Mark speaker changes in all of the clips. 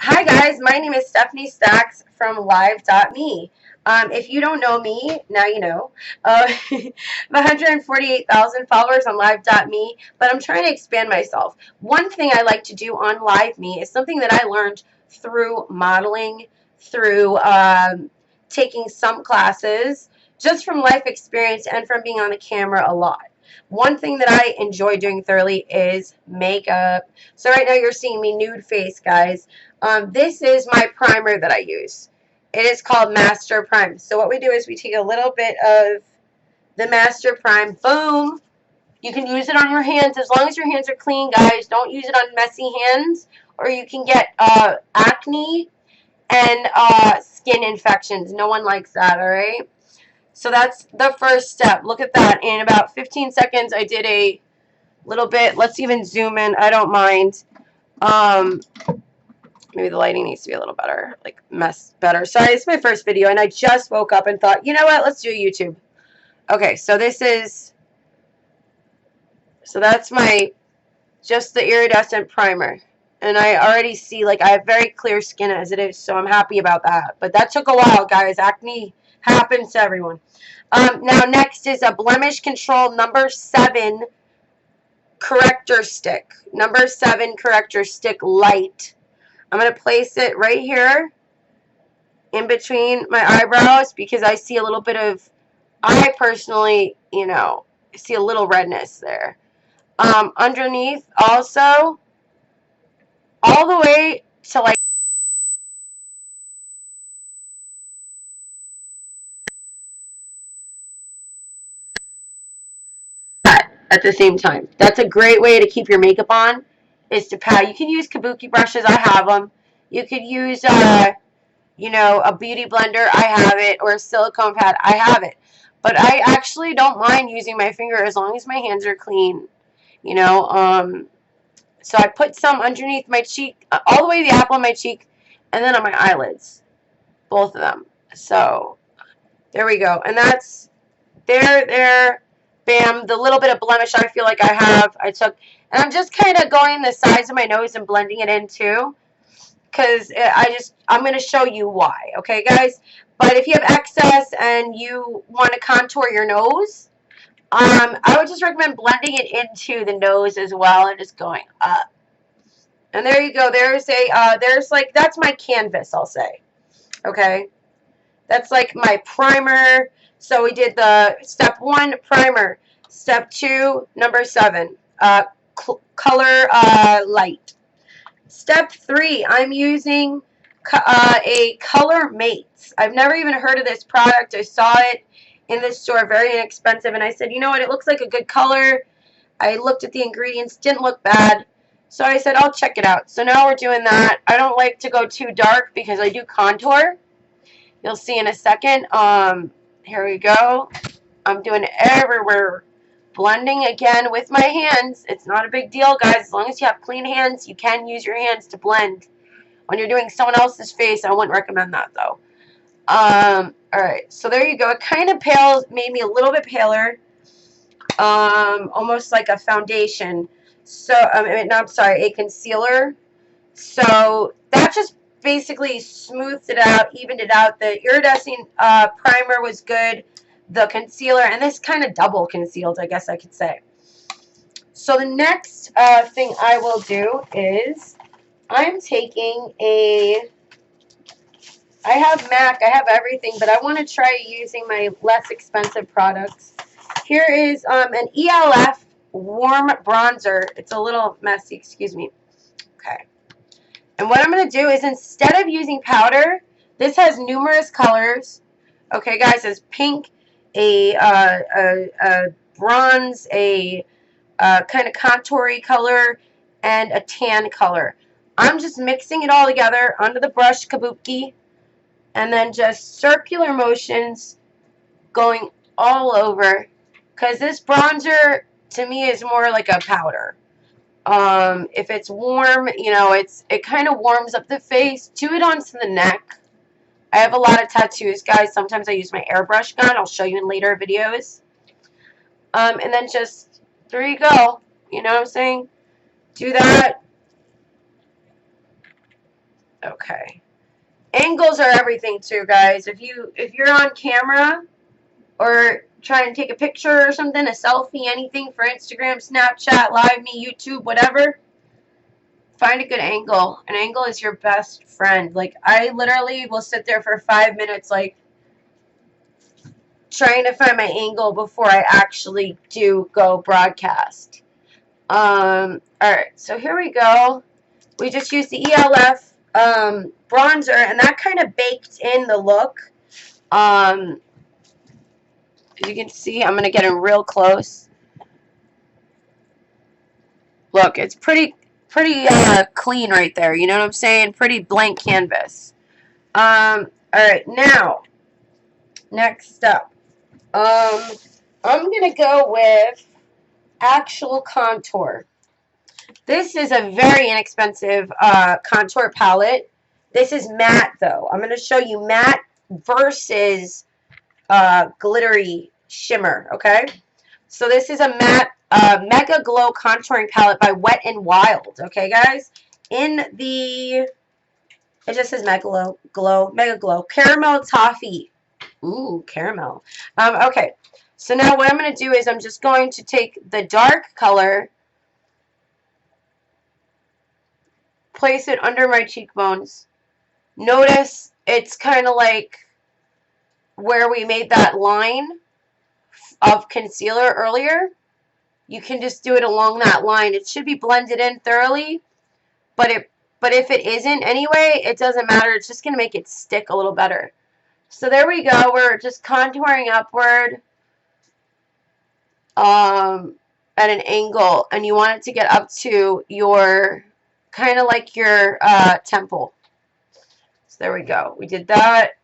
Speaker 1: Hi guys, my name is Stefaniestax from live.me. If you don't know me, now you know. I have 148,000 followers on live.me, but I'm trying to expand myself. One thing I like to do on live.me is something that I learned through modeling, through taking some classes, just from life experience and from being on the camera a lot. One thing that I enjoy doing thoroughly is makeup. So right now you're seeing me nude face, guys. This is my primer that I use. It is called Master Prime. So what we do is we take a little bit of the Master Prime. Boom. You can use it on your hands as long as your hands are clean, guys. Don't use it on messy hands or you can get acne and skin infections. No one likes that, all right? So that's the first step. Look at that. In about 15 seconds, I did a little bit. Let's even zoom in. I don't mind. Maybe the lighting needs to be a little better, like better. Sorry, it's my first video, and I just woke up and thought, you know what, let's do YouTube. Okay, so that's just the iridescent primer. And I already see, like, I have very clear skin as it is, so I'm happy about that. But that took a while, guys. Acne happens to everyone. Now, next is a Blemish Control number 7 corrector stick. Number 7 corrector stick light. I'm going to place it right here in between my eyebrows because I see a little bit of, I personally, see a little redness there. Underneath also, all the way to like that at the same time. That's a great way to keep your makeup on, is to pat. You can use kabuki brushes. I have them. You could use, a beauty blender. I have it. Or a silicone pad. I have it. But I actually don't mind using my finger as long as my hands are clean. So I put some underneath my cheek, all the way to the apple of my cheek, and then on my eyelids, both of them. So there we go. And that's there, bam, the little bit of blemish I feel like I took, and I'm just kind of going the sides of my nose and blending it in too, because I'm going to show you why, okay, guys? But if you have excess and you want to contour your nose, I would just recommend blending it into the nose as well and just going up. And there you go. That's my canvas, I'll say. Okay. That's like my primer. So we did the step 1, primer. Step 2, number 7, color light. Step 3, I'm using a Color Mates. I've never even heard of this product. I saw it in this store, very inexpensive, and I said, you know what, it looks like a good color. I looked at the ingredients, didn't look bad. So I said, I'll check it out. So now we're doing that. I don't like to go too dark because I do contour. You'll see in a second. Here we go. I'm doing it everywhere. Blending again with my hands. It's not a big deal, guys. As long as you have clean hands, you can use your hands to blend. When you're doing someone else's face, I wouldn't recommend that, though. Alright, so there you go. It kind of made me a little bit paler. Almost like a foundation. So, I'm sorry, a concealer. So that just basically smoothed it out, evened it out. The iridescent primer was good. The concealer, and this kind of double concealed, I guess I could say. So the next thing I will do is I'm taking I have MAC, I have everything, but I want to try using my less expensive products. Here is an ELF warm bronzer. It's a little messy, excuse me. Okay. And what I'm going to do is, instead of using powder, this has numerous colors. Okay, guys, it's pink, a bronze, a kind of contoury color, and a tan color. I'm just mixing it all together under the brush kabuki, and then just circular motions going all over, because this bronzer to me is more like a powder. If it's warm, it kind of warms up the face. Do it onto the neck. I have a lot of tattoos, guys. Sometimes I use my airbrush gun. I'll show you in later videos. And then just, there you go. You know what I'm saying? Do that. Okay. Angles are everything too, guys. If you're on camera or trying to take a picture or something, a selfie, anything for Instagram, Snapchat, Live Me, YouTube, whatever, find a good angle. An angle is your best friend. Like, I literally will sit there for 5 minutes, like, trying to find my angle before I actually do go broadcast. Alright, so here we go. We just used the ELF bronzer, and that kind of baked in the look. As you can see, I'm going to get in real close. Look, it's pretty clean right there. You know what I'm saying? Pretty blank canvas. Alright, now, next up. I'm going to go with actual contour. This is a very inexpensive contour palette. This is matte, though. I'm going to show you matte versus glittery shimmer, okay? So this is a matte Mega Glow contouring palette by Wet n Wild, okay, guys? In the, it just says Mega Glow, Caramel Toffee. Ooh, caramel. Okay, so now what I'm going to do is I'm just going to take the dark color, place it under my cheekbones. Notice it's kind of like where we made that line of concealer earlier. You can just do it along that line. It should be blended in thoroughly, but if it isn't anyway, it doesn't matter. It's just going to make it stick a little better. So there we go. We're just contouring upward at an angle, and you want it to get up to your, kind of like your temple. So there we go. We did that.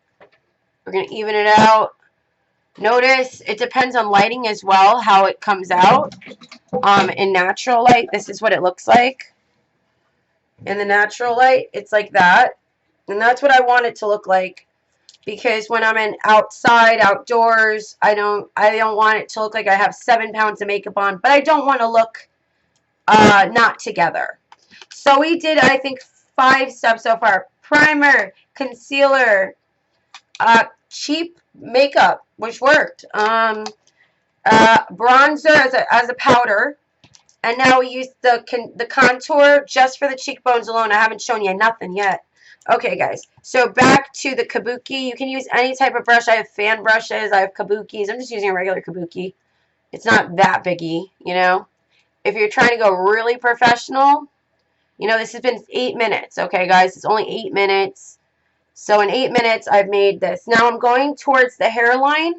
Speaker 1: We're going to even it out. Notice it depends on lighting as well, how it comes out. In natural light, this is what it looks like. In the natural light, it's like that. And that's what I want it to look like. Because when I'm outside, outdoors, I don't want it to look like I have 7 pounds of makeup on, but I don't want to look not together. So we did, I think, 5 steps so far. Primer, concealer, cheap makeup, which worked. Bronzer as a powder. And now we use the contour just for the cheekbones alone. I haven't shown you nothing yet. Okay, guys, so back to the kabuki. You can use any type of brush. I have fan brushes. I have kabukis. I'm just using a regular kabuki. It's not that biggie, you know. If you're trying to go really professional, you know, this has been 8 minutes, okay, guys? It's only 8 minutes. So in 8 minutes, I've made this. Now I'm going towards the hairline,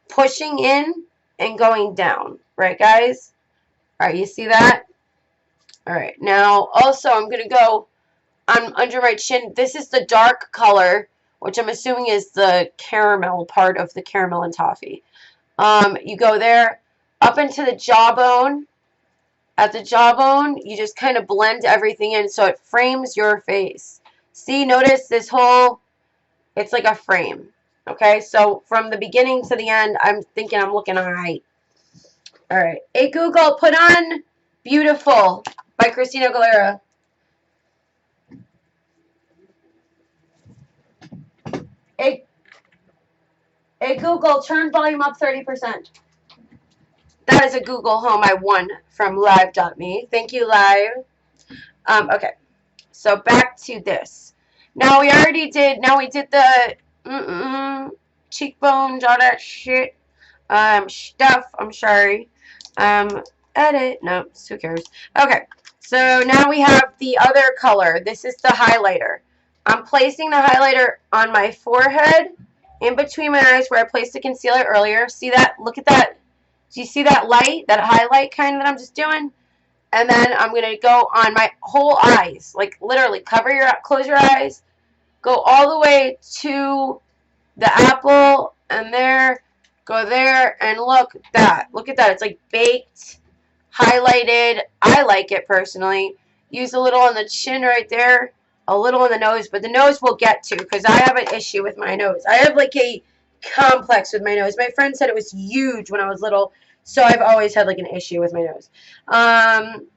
Speaker 1: pushing in and going down, right, guys? All right, you see that? All right, now also I'm going to go under my chin. This is the dark color, which I'm assuming is the caramel part of the caramel and toffee. You go there, up into the jawbone. At the jawbone, you just kind of blend everything in so it frames your face. See, notice this whole, it's like a frame. Okay, so from the beginning to the end, I'm thinking I'm looking all right. All right. Hey, Google, put on Beautiful by Christina Aguilera. Hey, Google, turn volume up 30%. That is a Google Home I won from live.me. Thank you, Live. Okay. So back to this. Now we already did, we did the cheekbones, all that shit. Stuff, I'm sorry. Edit, no, who cares? Okay, so now we have the other color. This is the highlighter. I'm placing the highlighter on my forehead, in between my eyes where I placed the concealer earlier. See that? Look at that. Do you see that light, that highlight kind that I'm just doing? And then I'm going to go on my whole eyes, like literally close your eyes, go all the way to the apple, and there, go there, and look at that. Look at that. It's like baked, highlighted. I like it personally. Use a little on the chin right there, a little on the nose, but the nose we'll get to because I have an issue with my nose. I have like a complex with my nose. My friend said it was huge when I was little. So I've always had like an issue with my nose.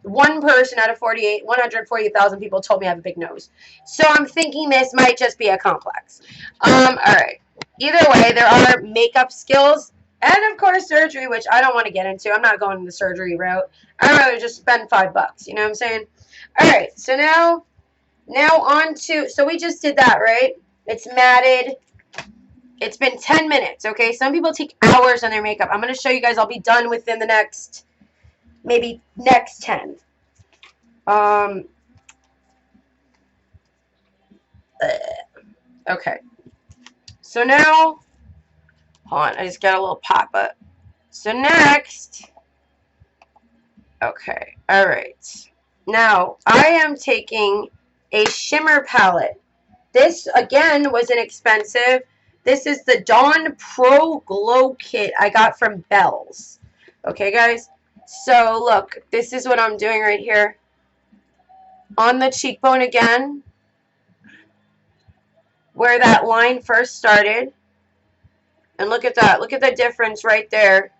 Speaker 1: One person out of 148,000 people told me I have a big nose. So I'm thinking this might just be a complex. All right. Either way, there are makeup skills and of course surgery, which I don't want to get into. I'm not going the surgery route. I'd rather just spend $5. You know what I'm saying? All right. So now on to, so we just did that, right? It's matted. It's been 10 minutes, okay? Some people take hours on their makeup. I'm going to show you guys. I'll be done within the next, maybe next 10. Okay. So now, hold on. I just got a little pop-up. So next, okay. All right. Now, I am taking a shimmer palette. This, again, was inexpensive. This is the Dawn Pro Glow Kit I got from Bells. Okay, guys? So, look. This is what I'm doing right here. On the cheekbone again. Where that line first started. And look at that. Look at the difference right there.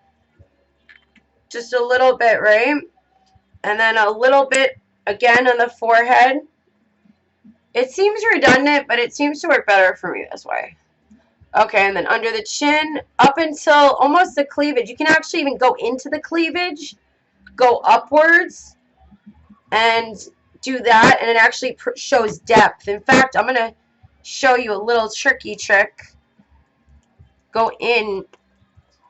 Speaker 1: Just a little bit, right? And then a little bit, again, on the forehead. It seems redundant, but it seems to work better for me this way. Okay, and then under the chin, up until almost the cleavage. You can actually even go into the cleavage, go upwards, and do that, and it actually shows depth. In fact, I'm going to show you a little tricky trick. Go in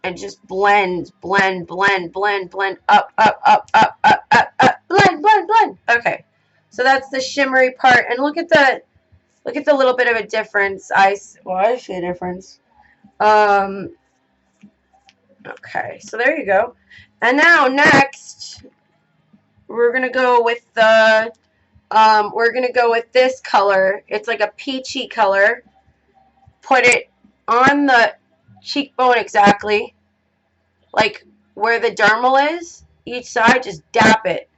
Speaker 1: and just blend, blend, blend, blend, blend, up, up, up, up, up, up, up, blend, blend, blend. Okay, so that's the shimmery part, and look at the little bit of a difference. I see a difference. Okay, so there you go. And now next, we're gonna go with the this color. It's like a peachy color. Put it on the cheekbone exactly, like where the dermal is. Each side, just dap it,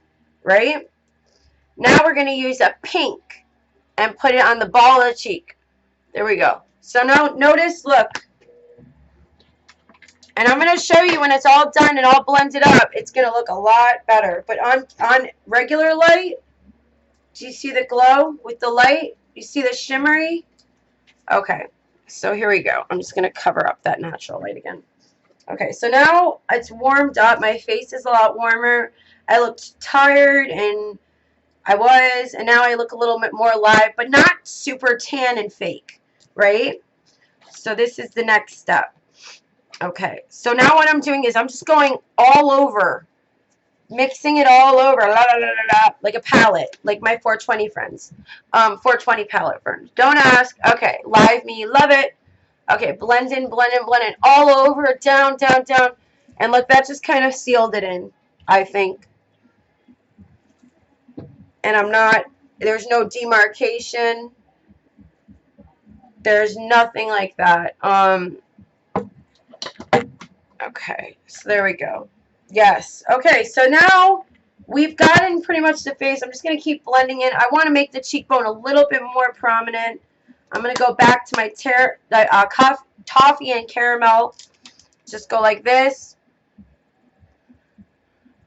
Speaker 1: right? Now we're gonna use a pink and put it on the ball of the cheek. There we go. So now notice, look. And I'm going to show you when it's all done and all blended up, it's going to look a lot better. But on regular light, do you see the glow with the light? You see the shimmery? Okay, so here we go. I'm just going to cover up that natural light again. Okay, so now it's warmed up. My face is a lot warmer. I looked tired, and I was, and now I look a little bit more alive, but not super tan and fake, right? So this is the next step. Okay, so now what I'm doing is I'm just going all over, mixing it all over, la, la, la, la, la, like a palette, like my 420 friends, 420 palette friends. Don't ask. Okay, live me, love it. Okay, blend in, all over, down, down, down. And look, that just kind of sealed it in, I think. And I'm not, there's no demarcation. There's nothing like that. Okay, so there we go. Yes. Okay, so now we've gotten pretty much the face. I'm just going to keep blending in. I want to make the cheekbone a little bit more prominent. I'm going to go back to my toffee and caramel. Just go like this.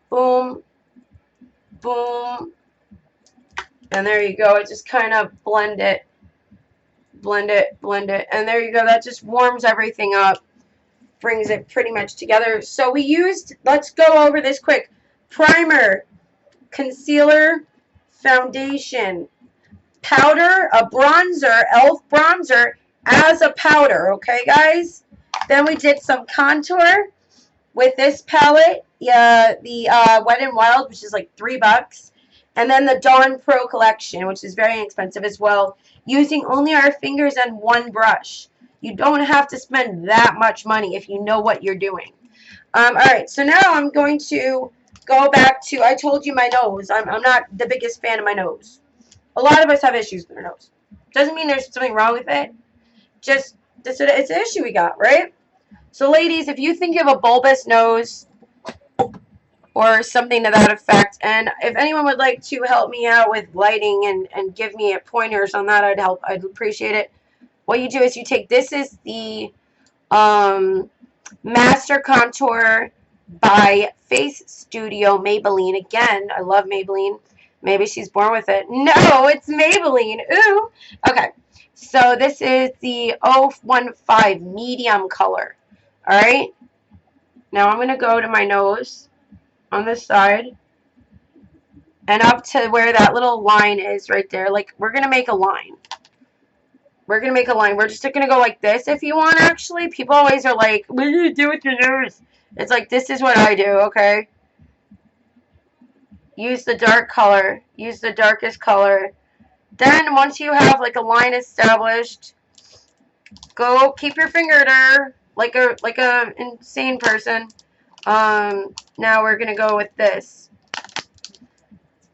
Speaker 1: Boom. Boom. And there you go. It just kind of blend it. Blend it, blend it. And there you go. That just warms everything up. Brings it pretty much together. So we used, let's go over this quick. Primer, concealer, foundation, powder, a bronzer, e.l.f. bronzer as a powder. Okay, guys? Then we did some contour with this palette, the Wet n Wild, which is like $3. And then the Dawn Pro collection, which is very inexpensive as well, using only our fingers and one brush. You don't have to spend that much money if you know what you're doing. Alright, so now I'm going to go back to, I told you my nose. I'm not the biggest fan of my nose. A lot of us have issues with our nose. Doesn't mean there's something wrong with it. Just, it's an issue we got, right? So ladies, if you think you have a bulbous nose or something to that effect, and if anyone would like to help me out with lighting and give me pointers on that, I'd appreciate it. What you do is you take, this is the Master Contour by Face Studio Maybelline. Again, I love Maybelline. Maybe she's born with it. No, it's Maybelline. Ooh. Okay. So this is the 015 medium color. All right. Now I'm going to go to my nose on this side and up to where that little line is right there. Like, we're going to make a line. We're going to make a line. We're just going to go like this if you want, actually. People always are like, what do you do with your nose? It's like, this is what I do, okay? Use the dark color. Use the darkest color. Then, once you have, like, a line established, go keep your finger there like a insane person. Now we're going to go with this.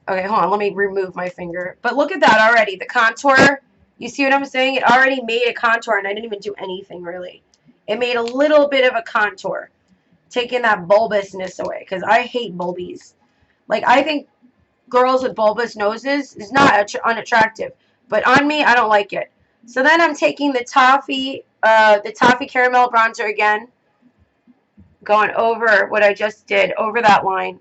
Speaker 1: Okay, hold on. Let me remove my finger. But look at that already. The contour. You see what I'm saying? It already made a contour, and I didn't even do anything, really. It made a little bit of a contour, taking that bulbousness away, because I hate bulbies. Like, I think girls with bulbous noses is not unattractive. But on me, I don't like it. So then I'm taking the toffee caramel bronzer again, going over what I just did, over that line.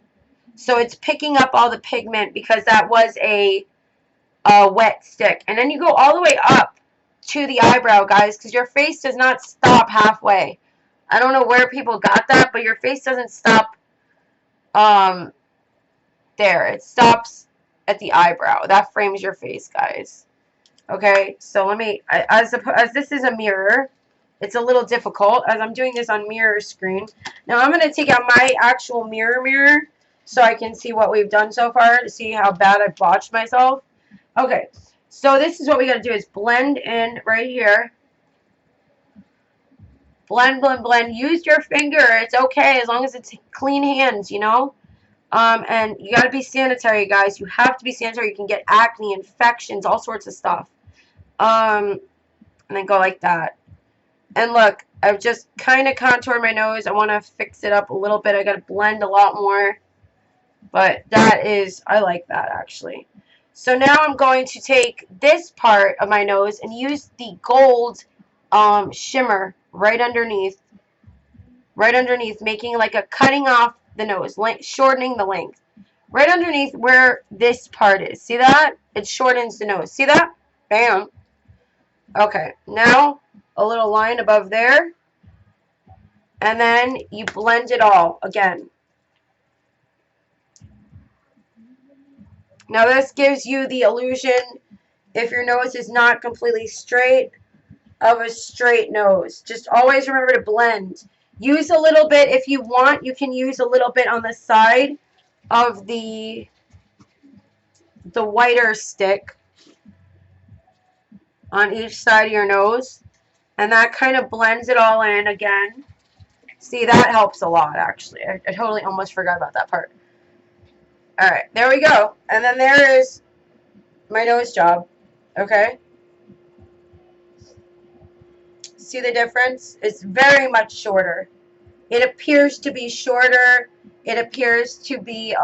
Speaker 1: So it's picking up all the pigment because that was a wet stick. And then you go all the way up to the eyebrow, guys, because your face does not stop halfway. I don't know where people got that, but your face doesn't stop there. It stops at the eyebrow. That frames your face, guys. Okay, so let me, as this is a mirror, it's a little difficult as I'm doing this on mirror screen. Now I'm going to take out my actual mirror so I can see what we've done so far to see how bad I botched myself. Okay, so this is what we got to do is blend in right here. Blend, blend, blend. Use your finger. It's okay as long as it's clean hands, you know. And you got to be sanitary, guys. You have to be sanitary. You can get acne, infections, all sorts of stuff. And then go like that. And look, I've just kind of contoured my nose. I want to fix it up a little bit. I got to blend a lot more. But that is, I like that actually. So now I'm going to take this part of my nose and use the gold shimmer right underneath, making like a cutting off the nose, shortening the length. Right underneath where this part is. See that? It shortens the nose. See that? Bam. Okay, now a little line above there. And then you blend it all again. Now this gives you the illusion, if your nose is not completely straight, of a straight nose. Just always remember to blend. Use a little bit if you want. You can use a little bit on the side of the whiter stick on each side of your nose. And that kind of blends it all in again. See, that helps a lot, actually. I totally almost forgot about that part. Alright, there we go. And then there is my nose job. Okay? See the difference? It's very much shorter. It appears to be shorter. It appears to be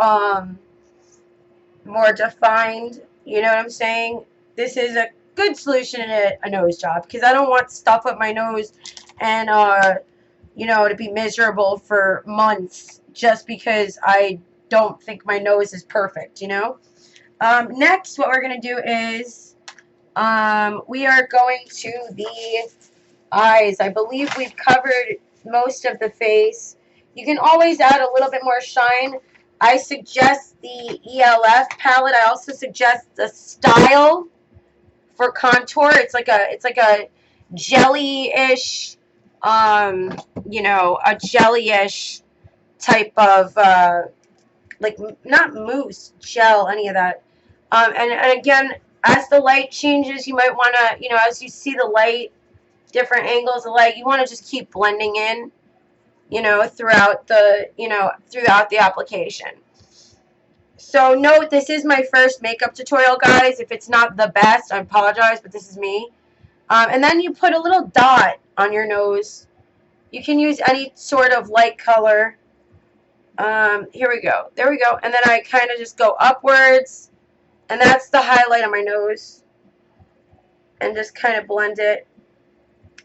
Speaker 1: more defined. You know what I'm saying? This is a good solution in a nose job because I don't want stuff up my nose and you know, to be miserable for months just because I don't think my nose is perfect, you know? Next, what we're going to do is we are going to the eyes. I believe we've covered most of the face. You can always add a little bit more shine. I suggest the ELF palette. I also suggest the Style for contour. It's like a jelly-ish, you know, a jelly-ish type of, like, not mousse, gel, any of that. And again, as the light changes, you might want to, you know, as you see the light, different angles of light, you want to just keep blending in, you know, throughout the application. So note, this is my first makeup tutorial, guys. If it's not the best, I apologize, but this is me. And then you put a little dot on your nose. You can use any sort of light color. Here we go. There we go. And then I kind of just go upwards. And that's the highlight on my nose. And just kind of blend it.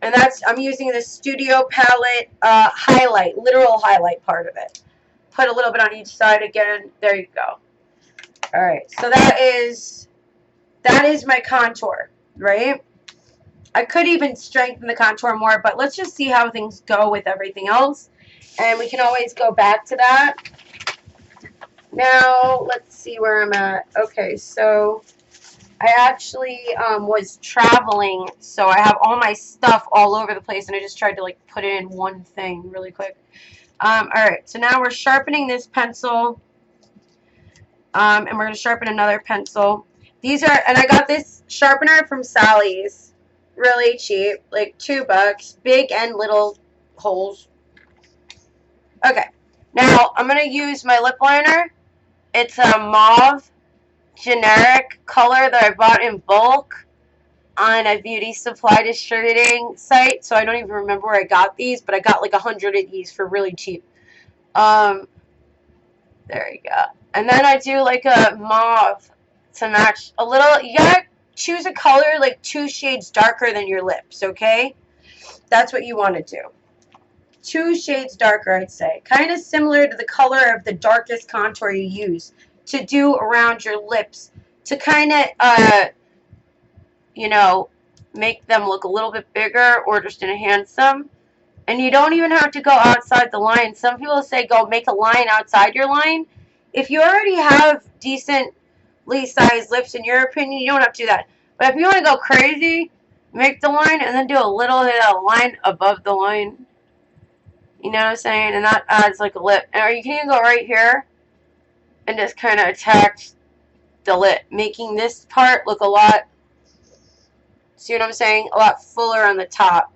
Speaker 1: And that's, I'm using the Studio Palette highlight, literal highlight part of it. put a little bit on each side again. There you go. All right, so that is my contour, right? I could even strengthen the contour more, but let's just see how things go with everything else. And we can always go back to that. Now, let's see where I'm at. Okay, so I actually was traveling, so I have all my stuff all over the place, and I just tried to, like, put it in one thing really quick. All right, so now we're sharpening this pencil, and we're going to sharpen another pencil. These are, and I got this sharpener from Sally's, really cheap, like $2, big and little holes. Okay, now I'm going to use my lip liner. It's a mauve generic color that I bought in bulk on a beauty supply distributing site, so I don't even remember where I got these, but I got like 100 of these for really cheap. There you go. And then I do like a mauve to match a little. You gotta choose a color like 2 shades darker than your lips, okay? That's what you want to do. 2 shades darker, I'd say. Kind of similar to the color of the darkest contour you use to do around your lips to kind of, you know, make them look a little bit bigger or just enhance them. And you don't even have to go outside the line. Some people say go make a line outside your line. If you already have decently sized lips, in your opinion, you don't have to do that. But if you want to go crazy, make the line and then do a little bit of line above the line. You know what I'm saying? And that adds like a lip. Or you can even go right here and just kind of attach the lip, making this part look a lot, see what I'm saying? A lot fuller on the top.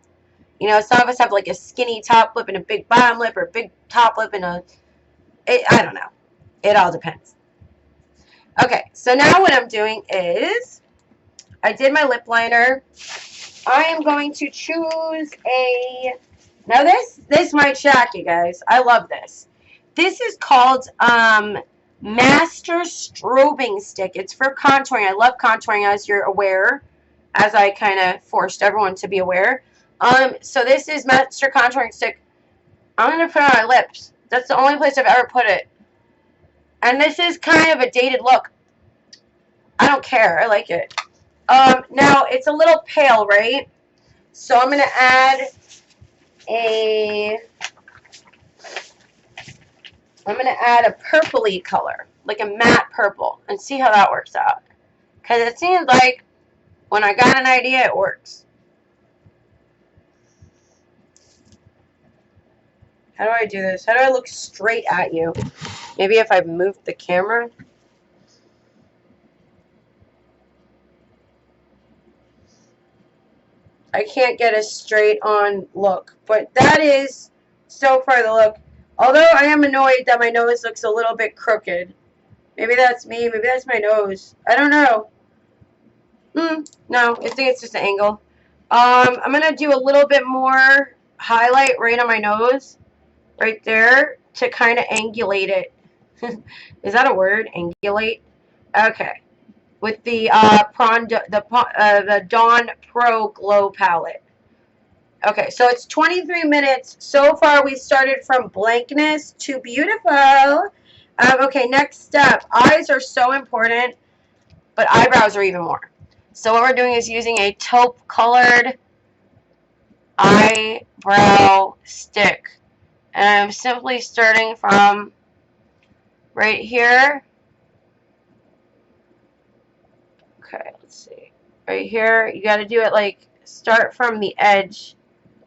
Speaker 1: You know, some of us have like a skinny top lip and a big bottom lip, or a big top lip and a, I don't know. It all depends. Okay, so now what I'm doing is, I did my lip liner. I am going to choose a, now this might shock you guys. I love this. This is called Master Strobing Stick. It's for contouring. I love contouring, as you're aware, as I kind of forced everyone to be aware. So this is Master Contouring Stick. I'm going to put it on my lips. That's the only place I've ever put it. And this is kind of a dated look. I don't care. I like it. Now, it's a little pale, right? So I'm going to add a purpley color, like a matte purple, and see how that works out. Because it seems like when I got an idea, it works. How do I do this? How do I look straight at you? Maybe if I moved the camera? I can't get a straight on look, but that is so far the look. Although I am annoyed that my nose looks a little bit crooked. Maybe that's me. Maybe that's my nose. I don't know. No, I think it's just an angle. I'm going to do a little bit more highlight right on my nose. Right there. To kind of angulate it. Is that a word? Angulate? Okay. With the Dawn Pro Glow palette. Okay, so it's 23 minutes. So far, we started from blankness to beautiful. Okay, next step. Eyes are so important, but eyebrows are even more. So what we're doing is using a taupe-colored eyebrow stick. And I'm simply starting from right here. Okay, let's see. Right here, you got to do it like, start from the edge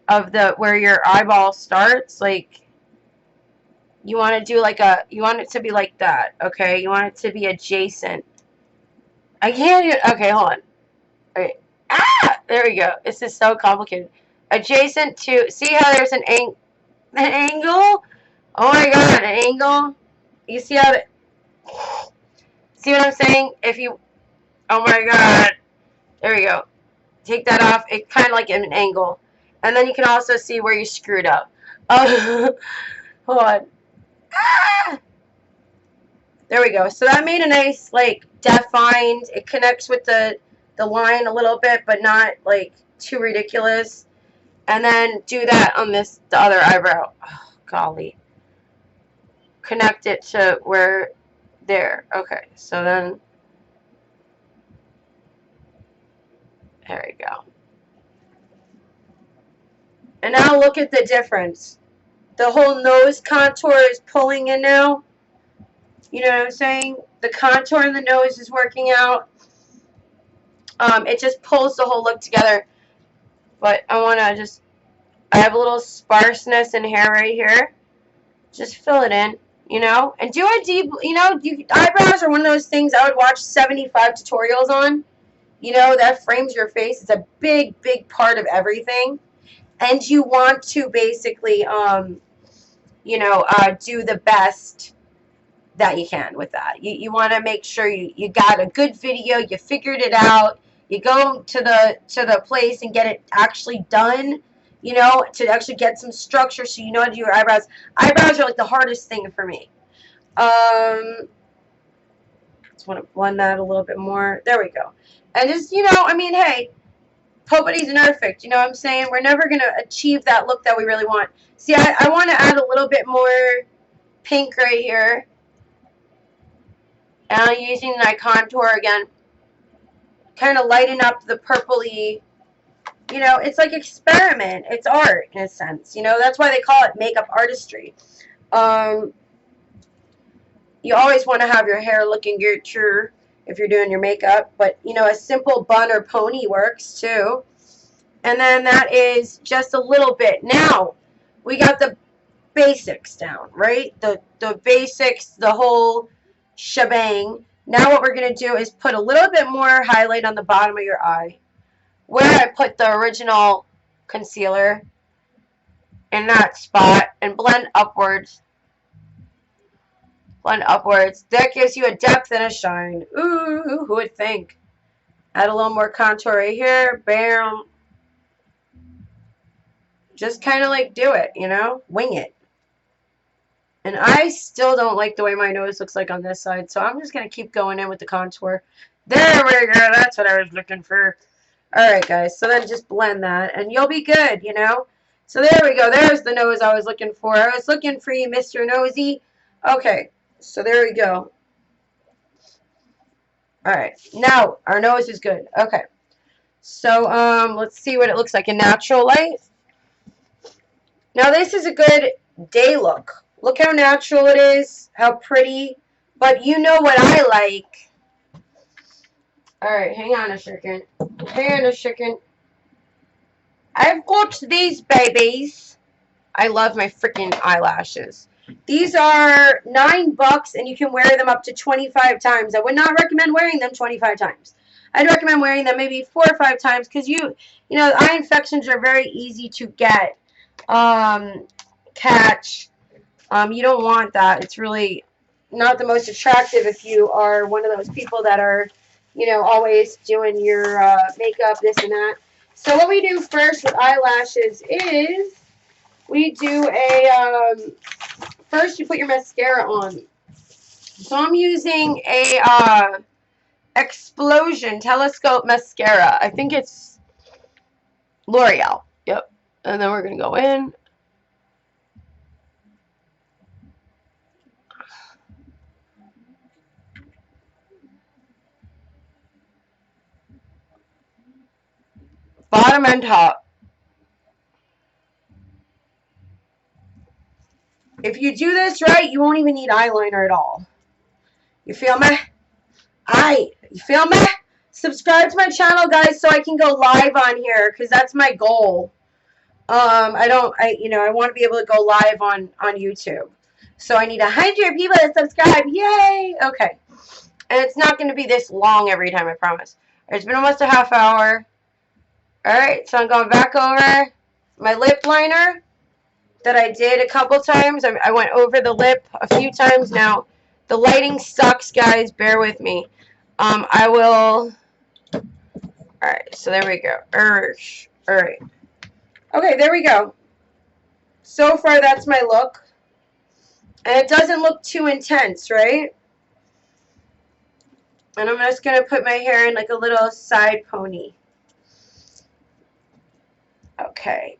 Speaker 1: of the, where your eyeball starts. Like, you want to do like a, you want it to be like that, okay? You want it to be adjacent. I can't do, okay, hold on. All right. Ah! There we go. This is so complicated. Adjacent to, see how there's an angle? Oh my god, an angle? You see how, see what I'm saying? If you, oh my god. There we go. Take that off. It's kind of like an angle. And then you can also see where you screwed up. Oh, hold on. Ah! There we go. So that made a nice, like, defined. It connects with the line a little bit, but not, like, too ridiculous. And then do that on this, the other eyebrow. Oh, golly. connect it to where there. Okay, so then there we go. And now look at the difference. The whole nose contour is pulling in now. You know what I'm saying? The contour in the nose is working out. It just pulls the whole look together. But I want to just, I have a little sparseness in hair right here. Just fill it in, you know? And do a deep, you know, eyebrows are one of those things I would watch 75 tutorials on. You know, that frames your face. It's a big, big part of everything. And you want to basically, you know, do the best that you can with that. You want to make sure you got a good video, you figured it out, you go to the place and get it actually done, you know, to actually get some structure so you know how to do your eyebrows. Eyebrows are like the hardest thing for me. Just want to blend that a little bit more. There we go. And just, you know, I mean, hey, nobody's perfect, you know what I'm saying? We're never going to achieve that look that we really want. See, I want to add a little bit more pink right here. And I'm using my contour again. Kind of lighten up the purpley. You know, it's like experiment. It's art in a sense. You know, that's why they call it makeup artistry. You always want to have your hair looking good true if you're doing your makeup. But, you know, a simple bun or pony works too. And then that is just a little bit. Now, we got the basics down, right? The basics, the whole shebang. Now what we're going to do is put a little bit more highlight on the bottom of your eye where I put the original concealer in that spot and blend upwards. Blend upwards. That gives you a depth and a shine. Ooh, who would think? Add a little more contour right here. Bam. Just kind of like do it, you know? Wing it. And I still don't like the way my nose looks like on this side, so I'm just going to keep going in with the contour. There we go. That's what I was looking for. Alright, guys. So then just blend that, and you'll be good, you know? So there we go. There's the nose I was looking for. I was looking for you, Mr. Nosy. Okay. So there we go. Alright. Now, our nose is good. Okay. So, let's see what it looks like in natural light. Now, this is a good day look. Look how natural it is, how pretty. But you know what I like. Alright, hang on a second. Hang on a second. I've got these babies. I love my freaking eyelashes. These are $9 and you can wear them up to 25 times. I would not recommend wearing them 25 times. I'd recommend wearing them maybe 4 or 5 times because you know, eye infections are very easy to get, catch. You don't want that. It's really not the most attractive if you are one of those people that are, you know, always doing your makeup, this and that. So what we do first with eyelashes is we do a, first you put your mascara on. So I'm using a Explosion Telescope Mascara. I think it's L'Oreal. Yep. And then we're going to go in. Bottom and top. If you do this right, you won't even need eyeliner at all. You feel me? You feel me? Subscribe to my channel, guys, so I can go live on here, because that's my goal. I want to be able to go live on YouTube. So I need 100 people to subscribe. Yay! Okay. And it's not going to be this long every time, I promise. It's been almost a half hour. Alright, so I'm going back over my lip liner that I did a couple times. I went over the lip a few times now. The lighting sucks, guys. Bear with me. I will... Alright, so there we go. Alright. Okay, there we go. So far, that's my look. And it doesn't look too intense, right? And I'm just going to put my hair in like a little side pony. Okay.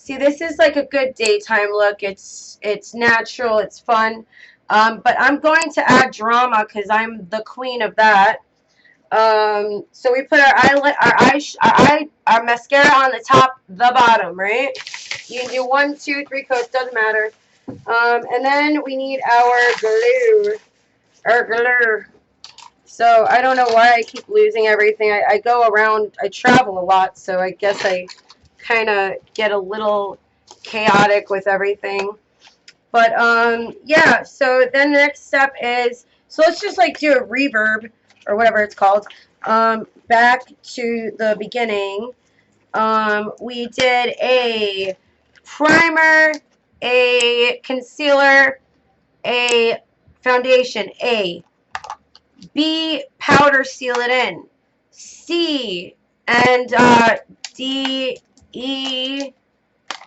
Speaker 1: See, this is like a good daytime look. It's natural. It's fun. But I'm going to add drama because I'm the queen of that. So we put our eyelid, our mascara on the top, the bottom, right? You can do 1, 2, 3 coats, doesn't matter. And then we need our glue. Our glue. So I don't know why I keep losing everything. I go around, I travel a lot, so I guess I kind of get a little chaotic with everything. But yeah, so then the next step is, so let's just like do a reverb or whatever it's called. Back to the beginning. We did a primer, a concealer, a foundation, A. B, powder seal it in. C, and D, E,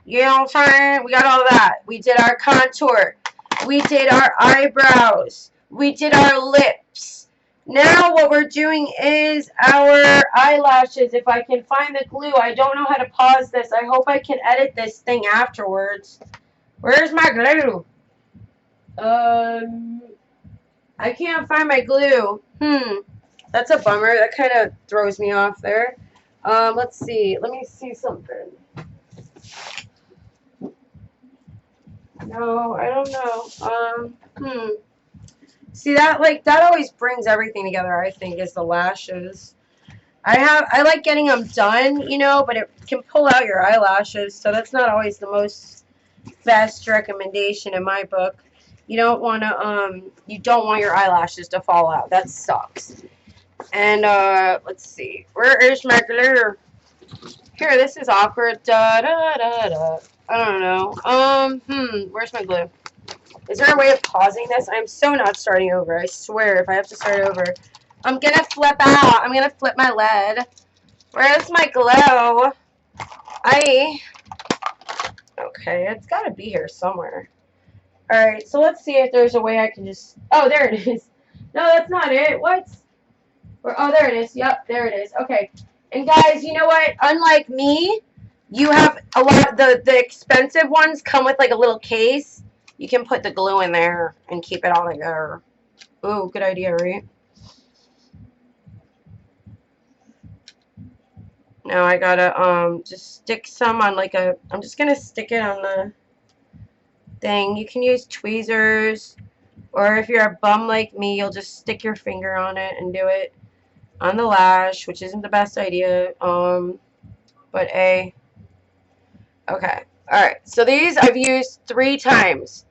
Speaker 1: you know what I'm saying? We got all that. We did our contour. We did our eyebrows. We did our lips. Now what we're doing is our eyelashes. If I can find the glue. I don't know how to pause this. I hope I can edit this thing afterwards. Where's my glue? I can't find my glue. That's a bummer. That kind of throws me off there. Let's see. Let me see something. No, I don't know. See that, like, that always brings everything together, I think, is the lashes. I like getting them done, you know, but it can pull out your eyelashes, so that's not always the most best recommendation in my book. You don't want your eyelashes to fall out. That sucks. And, let's see. Where is my glue? Here, this is awkward. Da, da, da, da. I don't know. Where's my glue? Is there a way of pausing this? I'm so not starting over. I swear, if I have to start over, I'm gonna flip out. I'm gonna flip my lid. Where's my glue? Okay, it's gotta be here somewhere. Alright, so let's see if there's a way I can just... Oh, there it is. No, that's not it. What? Oh, there it is. Yep, there it is. Okay. And guys, you know what? Unlike me, you have a lot... The expensive ones come with like a little case. You can put the glue in there and keep it all together. Ooh, good idea, right? Now I gotta just stick some on like a... I'm just gonna stick it on the thing. You can use tweezers, or if you're a bum like me, you'll just stick your finger on it and do it on the lash, which isn't the best idea. But okay. Alright, so these I've used 3 times.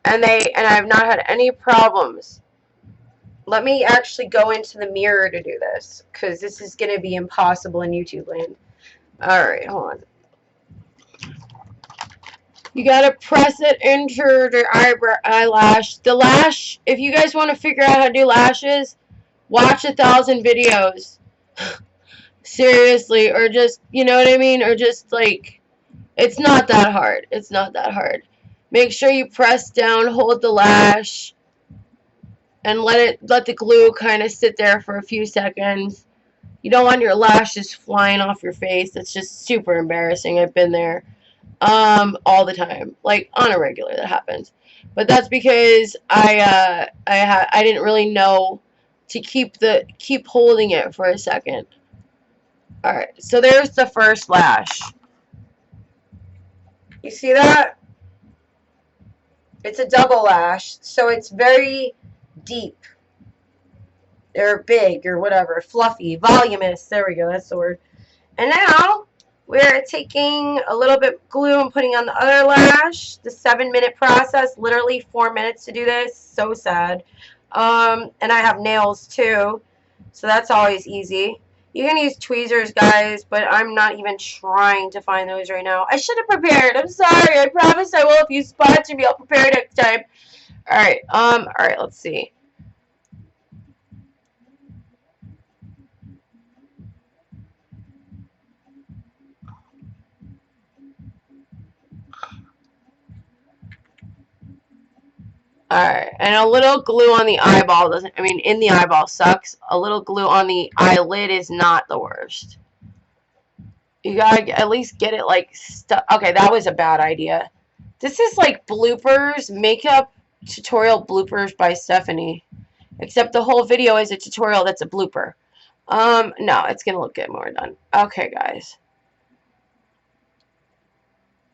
Speaker 1: And I've not had any problems. Let me actually go into the mirror to do this, because this is going to be impossible in YouTube land. Alright, hold on. You got to press it into the eyelash. The lash, if you guys want to figure out how to do lashes, watch 1,000 videos. Seriously, or just, you know what I mean? Or just like, it's not that hard. It's not that hard. Make sure you press down, hold the lash, and let the glue kind of sit there for a few seconds. You don't want your lashes flying off your face. That's just super embarrassing. I've been there all the time, like on a regular. That happens, but that's because I didn't really know to keep holding it for a second. All right, so there's the first lash. You see that? It's a double lash, so it's very deep. They're big or whatever, fluffy, voluminous. There we go, that's the word. And now we're taking a little bit of glue and putting on the other lash. The 7-minute process, literally 4 minutes to do this. So sad. And I have nails too, so that's always easy. You can use tweezers, guys, but I'm not even trying to find those right now. I should have prepared. I'm sorry. I promise I will. If you sponsor me, I'll prepare next time. Alright, alright, let's see. Alright, and a little glue on the eyeball doesn't, I mean, in the eyeball sucks. A little glue on the eyelid is not the worst. You gotta at least get it like stuck. Okay, that was a bad idea. This is like bloopers, makeup tutorial bloopers by Stephanie. Except the whole video is a tutorial that's a blooper. No, it's gonna look good when we're done. Okay, guys.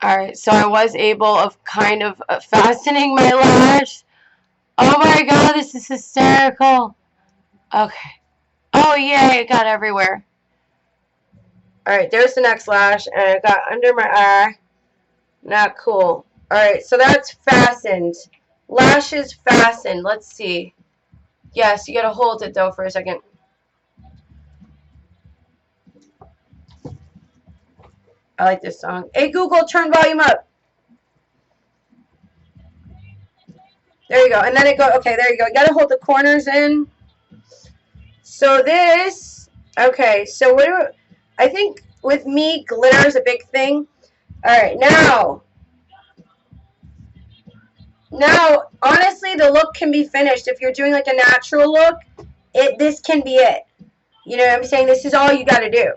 Speaker 1: Alright, so I was able of kind of fastening my lash. Oh my god, this is hysterical. Okay. Oh yay, it got everywhere. Alright, there's the next lash, and it got under my eye. Not cool. Alright, so that's fastened. Lashes fastened. Let's see. Yes, you gotta hold it though for a second. I like this song. Hey Google, turn volume up. There you go. And then it goes, okay, there you go. You gotta hold the corners in. So this, okay, so what do I think with me, glitter is a big thing. Alright, now, honestly, the look can be finished. If you're doing like a natural look, this can be it. You know what I'm saying? This is all you gotta do.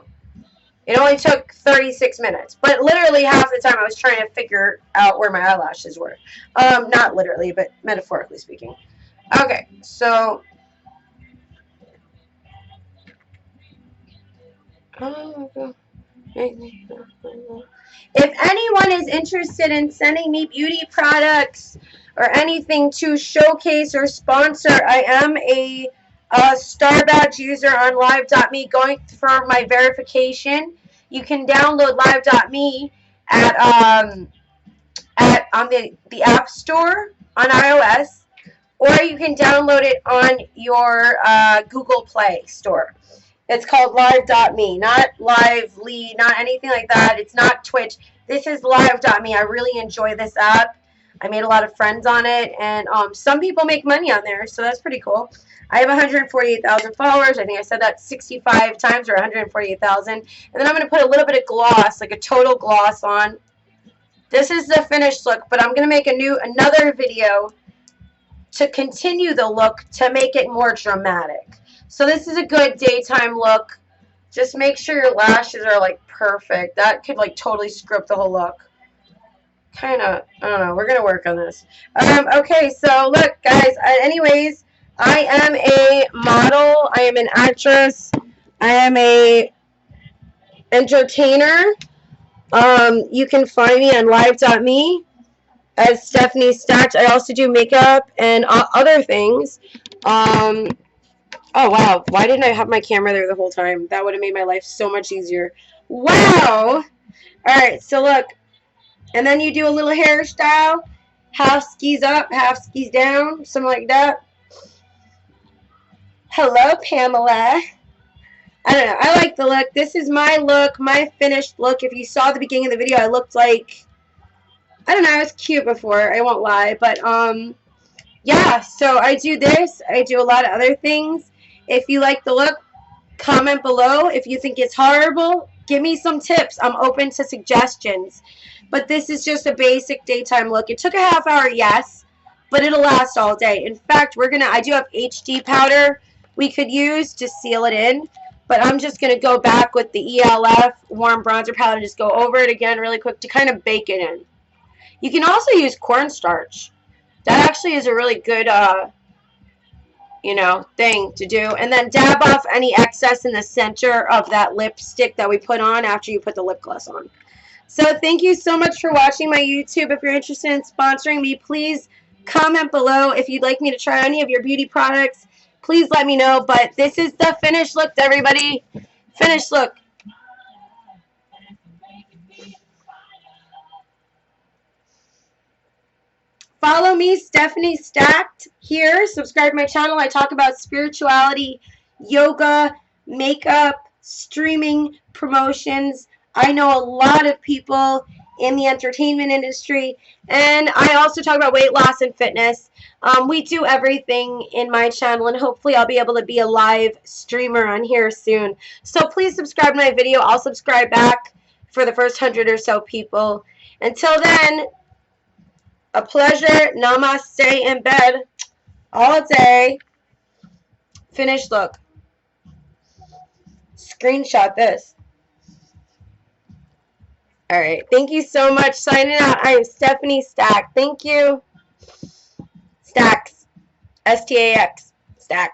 Speaker 1: It only took 36 minutes. But literally half the time I was trying to figure out where my eyelashes were. Not literally, but metaphorically speaking. Okay, so... If anyone is interested in sending me beauty products or anything to showcase or sponsor, I am a star badge user on live.me. Going for my verification, you can download live.me on the App Store on iOS, or you can download it on your Google Play Store. It's called live.me, not Lively, not anything like that. It's not Twitch. This is live.me. I really enjoy this app. I made a lot of friends on it, and some people make money on there, so that's pretty cool. I have 148,000 followers. I think I said that 65 times, or 148,000. And then I'm going to put a little bit of gloss, like a total gloss on. This is the finished look, but I'm going to make another video to continue the look to make it more dramatic. So this is a good daytime look. Just make sure your lashes are like perfect. That could like totally screw up the whole look. Kind of, I don't know. We're going to work on this. Okay, so look, guys. Anyways, I am a model. I am an actress. I am a entertainer. You can find me on live.me as Stefaniestax. I also do makeup and other things. Oh, wow. Why didn't I have my camera there the whole time? That would have made my life so much easier. Wow! Alright, so look. And then you do a little hairstyle. Half skis up, half skis down. Something like that. Hello, Pamela. I don't know. I like the look. This is my look, my finished look. If you saw the beginning of the video, I looked like... I don't know. I was cute before. I won't lie. But, yeah. So I do this. I do a lot of other things. If you like the look, comment below. If you think it's horrible, give me some tips. I'm open to suggestions. But this is just a basic daytime look. It took a half hour, yes, but it'll last all day. In fact, I do have HD powder we could use to seal it in. But I'm just going to go back with the ELF warm bronzer palette and just go over it again really quick to kind of bake it in. You can also use cornstarch. That actually is a really good thing to do. And then dab off any excess in the center of that lipstick that we put on after you put the lip gloss on. So thank you so much for watching my YouTube. If you're interested in sponsoring me, please comment below. If you'd like me to try any of your beauty products, please let me know. But this is the finished look, everybody. Finished look. Follow me, Stefaniestax, here. Subscribe to my channel. I talk about spirituality, yoga, makeup, streaming, promotions. I know a lot of people in the entertainment industry, and I also talk about weight loss and fitness. We do everything in my channel, and hopefully I'll be able to be a live streamer on here soon. So please subscribe to my video. I'll subscribe back for the first 100 or so people. Until then, a pleasure. Namaste in bed all day. Finished look. Screenshot this. All right. Thank you so much. Signing out. I am Stefaniestax. Thank you. Stax. Stax. Stax.